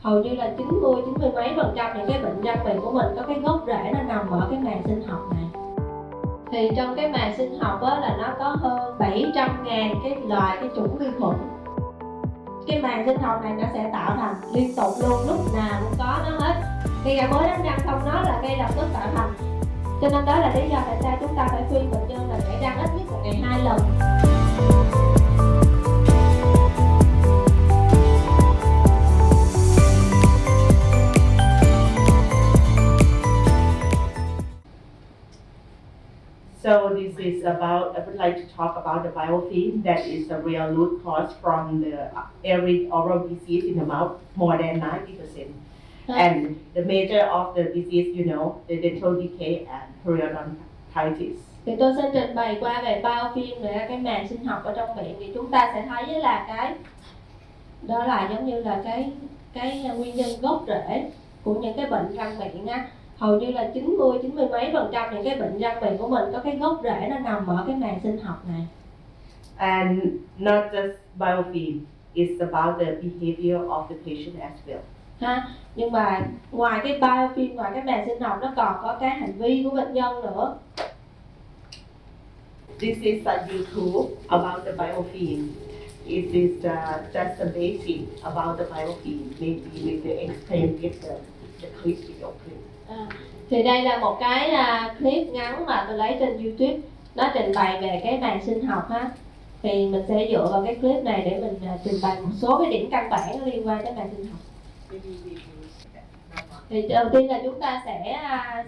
hầu như là 90 mấy % những cái bệnh răng miệng của mình có cái gốc rễ nó nằm ở cái màng sinh học này. Thì trong cái màng sinh học á, là nó có hơn 700.000 cái loại cái chủng vi khuẩn. Cái màng sinh học này nó sẽ tạo thành liên tục luôn, lúc nào cũng có nó hết. Ngay cả mới đánh răng không nó là ngay lập tức tạo thành. Cho nên đó là lý do tại sao chúng ta phải khuyên bệnh nhân là chải răng ít nhất một ngày 2 lần. So this is about, I would like to talk about the biofilm that is the real root cause from the every oral disease in the mouth, more than 90%. And the major of the disease, you know, the dental decay and periodontitis. Thì tôi sẽ trình bày qua về biofilm, về cái màng sinh học ở trong miệng, thì chúng ta sẽ thấy là cái đó là giống như là cái nguyên nhân gốc rễ của những cái bệnh răng miệng á. Hầu như là 90 mấy % những cái bệnh răng miệng của mình có cái gốc rễ nó nằm ở cái màng sinh học này. And not just biofilm, it's about the behavior of the patient as well. Ha, nhưng mà ngoài cái biofilm, ngoài cái màng sinh học, nó còn có cái hành vi của bệnh nhân nữa. This is a YouTube about the biofilm. It is just the basic about the biofilm. Maybe we will explain it the clip video clip. Thì đây là một cái clip ngắn mà tôi lấy trên YouTube, nó trình bày về cái màng sinh học ha. Thì mình sẽ dựa vào cái clip này để mình trình bày một số cái điểm căn bản liên quan tới màng sinh học. Thì đầu tiên là chúng ta sẽ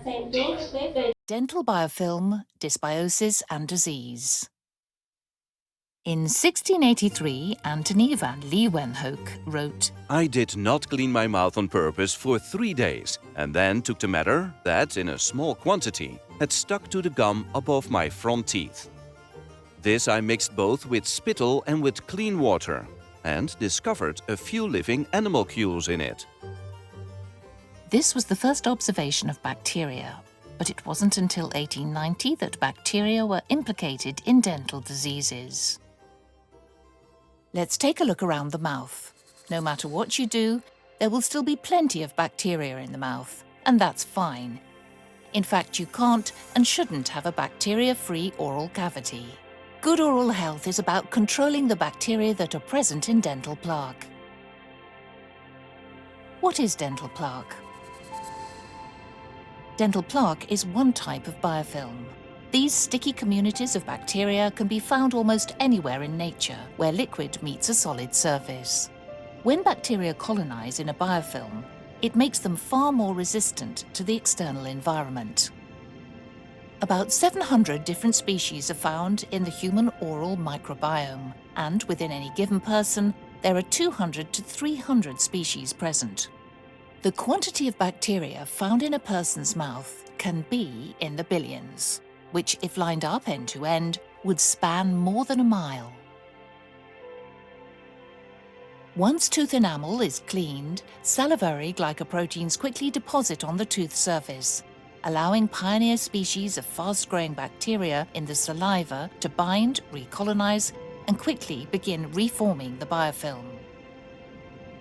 xem trước cái clip đi. Dental biofilm, dysbiosis and disease. In 1683, Antony van Leeuwenhoek wrote, I did not clean my mouth on purpose for 3 days, and then took the matter that, in a small quantity, had stuck to the gum above my front teeth. This I mixed both with spittle and with clean water, and discovered a few living animalcules in it. This was the first observation of bacteria, but it wasn't until 1890 that bacteria were implicated in dental diseases. Let's take a look around the mouth. No matter what you do, there will still be plenty of bacteria in the mouth, and that's fine. In fact, you can't and shouldn't have a bacteria-free oral cavity. Good oral health is about controlling the bacteria that are present in dental plaque. What is dental plaque? Dental plaque is one type of biofilm. These sticky communities of bacteria can be found almost anywhere in nature where liquid meets a solid surface. When bacteria colonize in a biofilm, it makes them far more resistant to the external environment. About 700 different species are found in the human oral microbiome, and within any given person, there are 200 to 300 species present. The quantity of bacteria found in a person's mouth can be in the billions, which, if lined up end to end, would span more than a mile. Once tooth enamel is cleaned, salivary glycoproteins quickly deposit on the tooth surface, allowing pioneer species of fast-growing bacteria in the saliva to bind, recolonize, and quickly begin reforming the biofilm.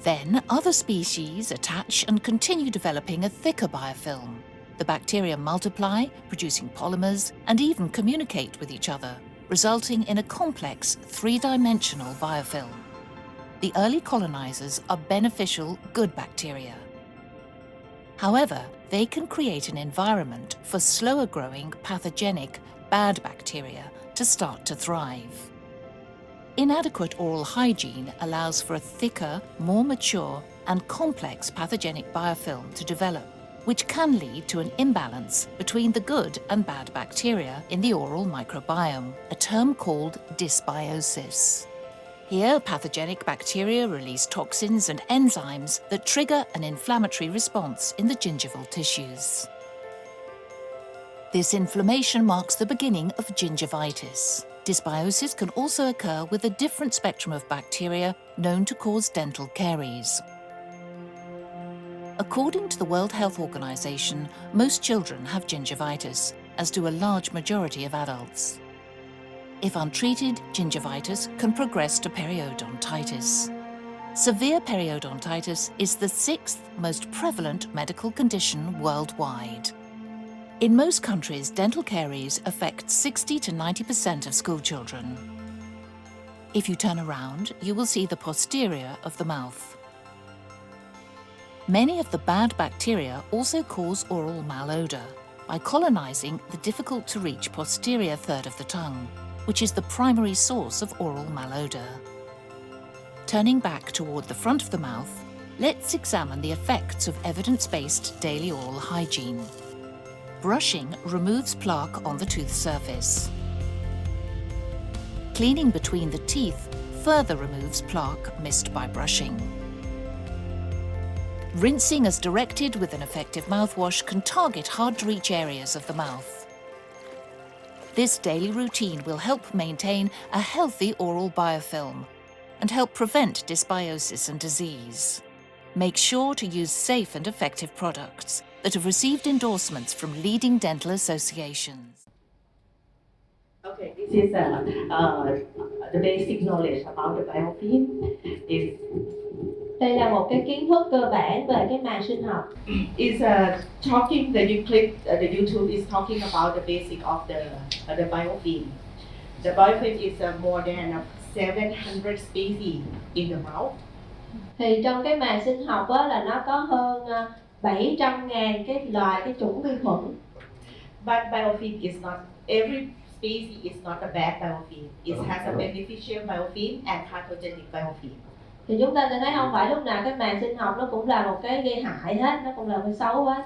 Then other species attach and continue developing a thicker biofilm. The bacteria multiply, producing polymers, and even communicate with each other, resulting in a complex three-dimensional biofilm. The early colonizers are beneficial, good bacteria. However, they can create an environment for slower-growing, pathogenic, bad bacteria to start to thrive. Inadequate oral hygiene allows for a thicker, more mature, and complex pathogenic biofilm to develop, which can lead to an imbalance between the good and bad bacteria in the oral microbiome, a term called dysbiosis. Here, pathogenic bacteria release toxins and enzymes that trigger an inflammatory response in the gingival tissues. This inflammation marks the beginning of gingivitis. Dysbiosis can also occur with a different spectrum of bacteria known to cause dental caries. According to the World Health Organization, most children have gingivitis, as do a large majority of adults. If untreated, gingivitis can progress to periodontitis. Severe periodontitis is the 6th most prevalent medical condition worldwide. In most countries, dental caries affect 60 to 90% of school children. If you turn around, you will see the posterior of the mouth. Many of the bad bacteria also cause oral malodor by colonizing the difficult-to-reach posterior third of the tongue, which is the primary source of oral malodor. Turning back toward the front of the mouth, let's examine the effects of evidence-based daily oral hygiene. Brushing removes plaque on the tooth surface. Cleaning between the teeth further removes plaque missed by brushing. Rinsing as directed with an effective mouthwash can target hard-to-reach areas of the mouth. This daily routine will help maintain a healthy oral biofilm and help prevent dysbiosis and disease. Make sure to use safe and effective products that have received endorsements from leading dental associations. Okay, this is the basic knowledge about the biofilm. Đây là một cái kiến thức cơ bản về cái màng sinh học. Is talking the YouTube is talking about the basic of the biofilm. The biofilm is more than 700 species in the mouth. Thì trong cái màng sinh học á, là nó có hơn 700.000 cái loài cái chủng vi khuẩn. But biofilm is not every species is not a bad biofilm. It has a beneficial biofilm and pathogenic biofilm. Thì chúng ta sẽ thấy không phải lúc nào cái màng sinh học nó cũng là một cái gây hại hết, nó cũng là cái xấu hết.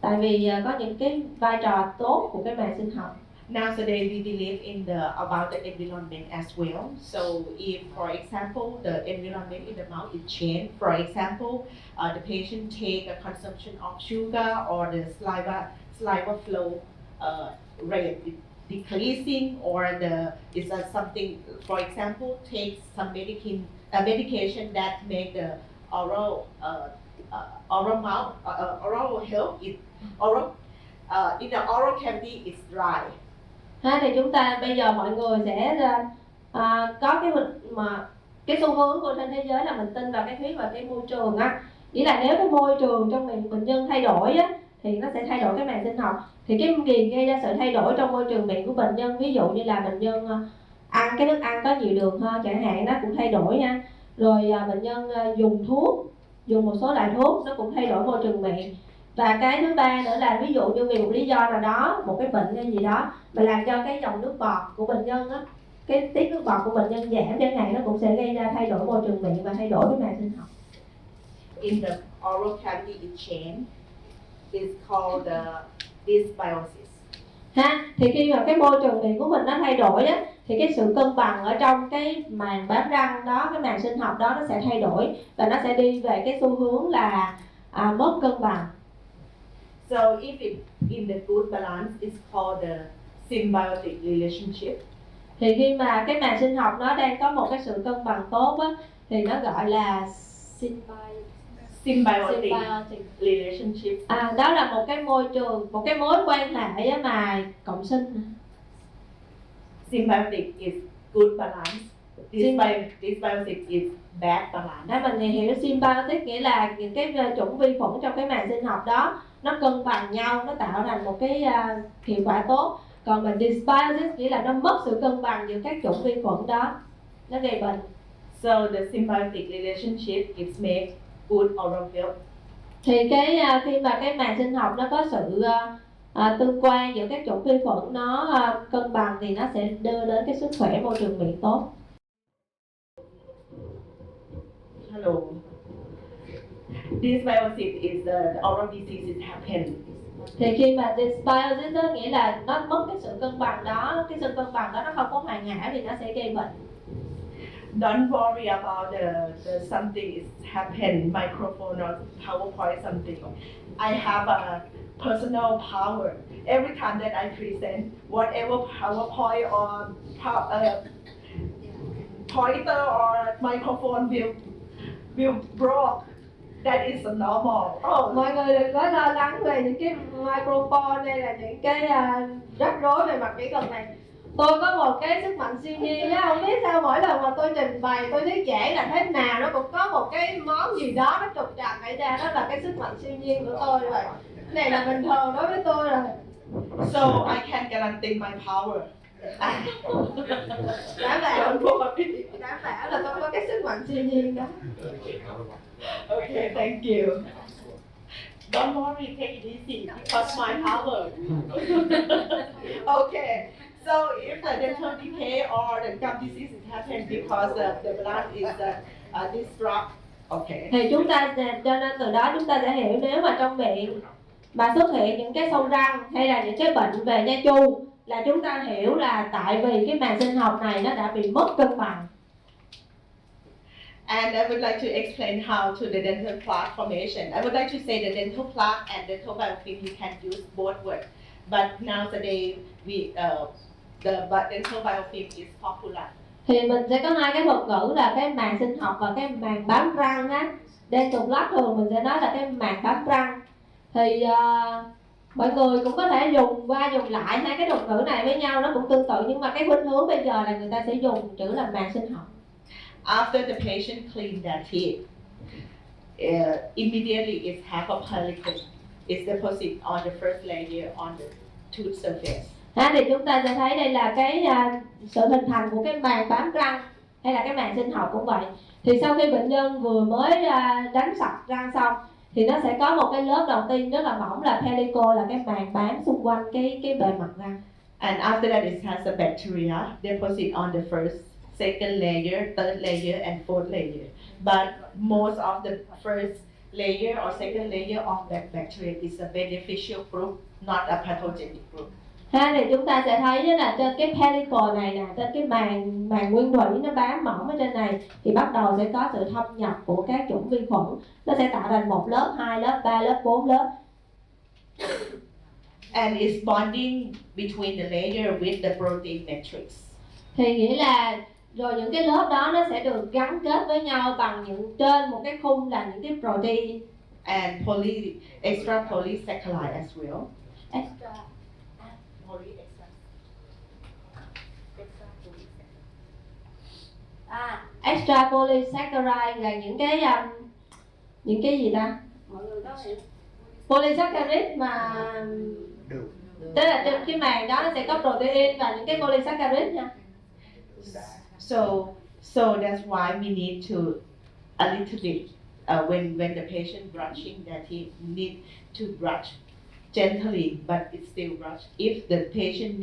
Tại vì có những cái vai trò tốt của cái màng sinh học. Nowadays we believe in about the environment as well. So if, for example, the environment in the mouth is changed, for example, the patient take a consumption of sugar or the saliva flow rate decreasing, or is something, for example, take some medication that make the oral mouth oral health in the oral cavity is dry. Thì chúng ta bây giờ mọi người sẽ có cái xu hướng của trên thế giới là mình tin vào cái thuyết và cái môi trường á. Nghĩa là nếu cái môi trường trong miệng bệnh nhân thay đổi á, thì nó sẽ thay đổi cái màng sinh học. Thì cái gì gây ra sự thay đổi trong môi trường miệng của bệnh nhân, ví dụ như là bệnh nhân ăn cái thức ăn có nhiều đường hơn chẳng hạn, nó cũng thay đổi nha. Rồi bệnh nhân dùng một số loại thuốc, nó cũng thay đổi môi trường miệng. Và cái thứ ba nữa là ví dụ như vì một lý do nào đó, một cái bệnh hay gì đó mà làm cho cái dòng nước bọt của bệnh nhân á, cái tiết nước bọt của bệnh nhân giảm chẳng hạn, nó cũng sẽ gây ra thay đổi môi trường miệng và thay đổi cái màng sinh học. In the oral cavity it change, it's called the dysbiosis. Thì khi mà cái môi trường miệng của mình nó thay đổi á, thì cái sự cân bằng ở trong cái màng bám răng đó, cái màng sinh học đó nó sẽ thay đổi và nó sẽ đi về cái xu hướng là mất cân bằng. So if it in the good balance, it's called the symbiotic relationship. Thì khi mà cái màng sinh học nó đang có một cái sự cân bằng tốt á, thì nó gọi là symbiotic relationship. Đó là một cái môi trường, một cái mối quan hệ mà cộng sinh. Symbiotic is good balance. Dysbiotic is bad balance. Mình hiểu symbiotic nghĩa là những cái chủng vi khuẩn trong cái màng sinh học đó nó cân bằng nhau, nó tạo thành một cái hiệu quả tốt. Còn mà dysbiosis nghĩa là nó mất sự cân bằng giữa các chủng vi khuẩn đó, nó gây bệnh. So the symbiotic relationship is make good oral health. Thì khi mà cái màng sinh học nó có sự tương quan giữa các chủng vi khuẩn nó cân bằng thì nó sẽ đưa đến cái sức khỏe môi trường miệng tốt. Hello. Dysbiosis is the oral diseases happen. Thì khi mà dysbiosis đó nghĩa là nó mất cái sự cân bằng đó, cái sự cân bằng đó nó không có hoàn hảo thì nó sẽ gây bệnh. Don't worry about the something is happen, microphone or PowerPoint something. I have a personal power. Every time that I present, whatever PowerPoint or pointer or microphone will broke. That is normal. Mọi người đừng có lo lắng về những cái microphone hay là những cái rắc rối về mặt kỹ thuật này. Tôi có một cái sức mạnh siêu nhiên á, không biết sao mỗi lần mà tôi trình bày, tôi thuyết giảng là thế nào nó cũng có một cái món gì đó nó trục trặc xảy ra, đó là cái sức mạnh siêu nhiên của tôi vậy. Cái này là bình thường đối với tôi rồi. So I can guarantee my power. Đảm bảo là tôi có cái sức mạnh siêu nhiên đó. Okay, thank you. Don't worry, take it easy because my power. Okay, so if the dental decay or the gum disease is happening because the blood is disrupt, okay. Thì chúng ta cho nên từ đó chúng ta sẽ hiểu nếu mà trong miệng mà xuất hiện những cái sâu răng hay là những cái bệnh về nha chu là chúng ta hiểu là tại vì cái màng sinh học này nó đã bị mất cân bằng. And I would like to explain how to the dental plaque formation. I would like to say the dental plaque and dental biofilm, you can use both words. But nowadays, the dental biofilm is popular. Thì mình sẽ có hai cái thuật ngữ là cái màng sinh học và cái màng bám răng á. N.K.LUCK thường mình sẽ nói là cái màng bám răng. Thì mọi người cũng có thể dùng qua dùng lại hai cái thuật ngữ này với nhau, nó cũng tương tự, nhưng mà cái khuynh hướng bây giờ là người ta sẽ dùng chữ là màng sinh học. After the patient clean their teeth, immediately it have a pellicle. It's deposit on the first layer on the tooth surface. Thì chúng ta sẽ thấy đây là cái sự hình thành của cái màng bám răng hay là cái màng sinh học cũng vậy. Thì sau khi bệnh nhân vừa mới đánh sạch răng xong thì nó sẽ có một cái lớp đầu tiên rất là mỏng là pellicle, là cái màng bám xung quanh cái bề mặt răng. And after that it has a bacteria deposit on the first, second layer, third layer and fourth layer. But most of the first layer or second layer of that bacteria is a beneficial group, not a pathogenic group. Thì chúng ta sẽ thấy là trên cái pellicle này nè, trên cái màng nguyên thủy nó bám mỏng ở trên này thì bắt đầu sẽ có sự thâm nhập của các chủng vi khuẩn. Nó sẽ tạo thành một lớp, 2 lớp, 3 lớp, 4 lớp. And it's bonding between the layer with the protein matrix. Thì nghĩa là rồi những cái lớp đó nó sẽ được gắn kết với nhau bằng những trên một cái khung là những cái protein. And extra polysaccharide as well. Extra extra polysaccharide là những cái gì ta? Mọi người có hiểu? Polysaccharide mà tức là trên cái màng đó nó sẽ có protein và những cái polysaccharide nha. So that's why we need to a little bit when the patient brushing that he need to brush gently, but it's still brush. If the patient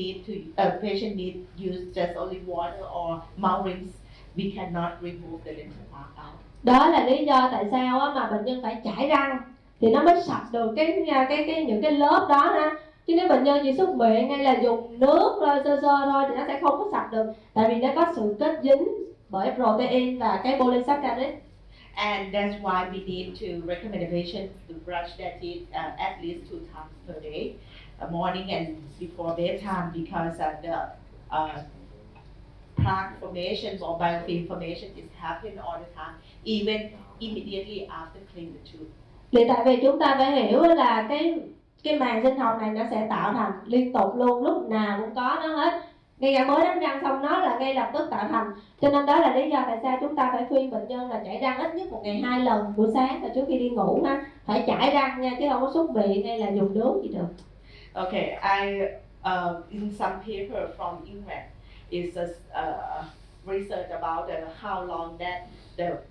need use just only water or mouth rinse, we cannot remove the dental plaque out. Đó là lý do tại sao mà bệnh nhân phải chải răng thì nó mới sạch được những cái lớp đó ha. Chứ nếu bệnh nhân chỉ súc miệng hay là dùng nước sơ thôi thì nó sẽ không có sạch được, tại vì nó có sự kết dính bởi protein và cái polysaccharide. And that's why we need to recommend the patient to brush their teeth at least 2 times per day, morning and before bedtime, because the plaque formation or biofilm formation is happening all the time, even immediately after cleaning the tooth. Thì tại vì chúng ta phải hiểu là cái màng sinh học này nó sẽ tạo thành liên tục luôn, lúc nào cũng có nó hết. Ngay cả mới đánh răng xong nó là ngay lập tức tạo thành. Cho nên đó là lý do tại sao chúng ta phải khuyên bệnh nhân là chải răng ít nhất một ngày 2 lần, buổi sáng và trước khi đi ngủ ha. Phải chải răng nha, chứ không có súc miệng hay là dùng nước gì được. Okay, in some paper from England is a research about how long that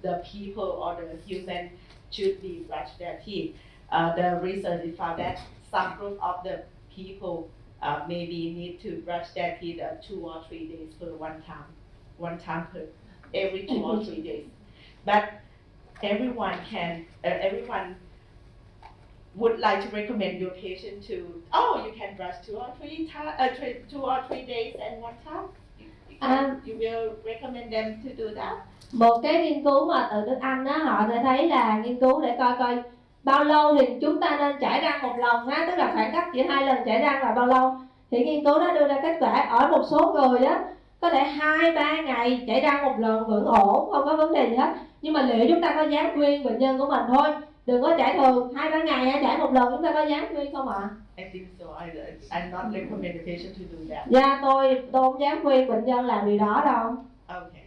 the people or the human should be brush their teeth. The research found that some group of the people maybe need to brush their teeth 2 or 3 days per one time per every 2 or 3 days. But everyone would like to recommend your patient to, you can brush 2 or 3 days and one time. You will recommend them to do that? Một cái nghiên cứu mà từ nước Anh á, họ sẽ thấy là nghiên cứu để coi bao lâu thì chúng ta nên chải răng một lần á, tức là khoảng cách giữa 2 lần chải răng là bao lâu. Thì nghiên cứu đó đưa ra kết quả ở một số người á có thể 2-3 ngày chải răng một lần vẫn ổn, không có vấn đề gì hết. Nhưng mà liệu chúng ta có dám khuyên bệnh nhân của mình thôi Đừng có chải thường, 2-3 ngày chải một lần, chúng ta có dám khuyên không ạ? I think so. I'm not recommend the patient to do that. Dạ tôi không dám khuyên bệnh nhân làm điều đó đâu. Okay.